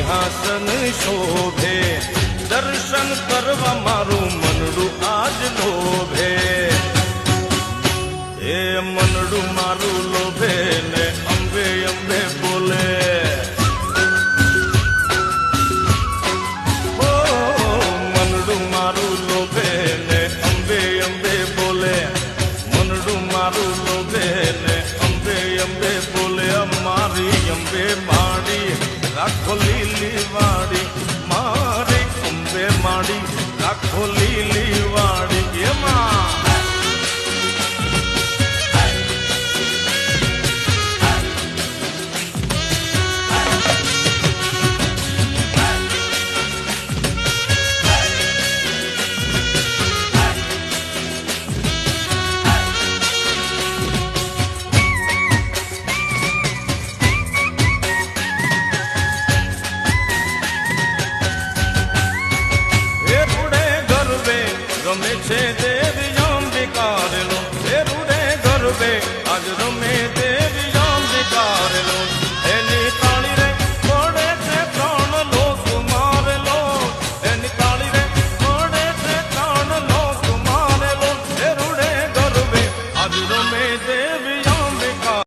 સિંહાસન શોભે દર્શન કરવા મારું મનડું આજ લોભે એ મનડું મારું લોભે ને અંબે અંબે બોલે ઓ મનડું મારું લોભે ને અંબે અંબે બોલે મનડું મારું લોભે ને અંબે અંબે બોલે મારી અંબે માડી રાખો લીલી વાડી મારી અંબે માડી રાખો લીલી વાડી એમાં ગમે છે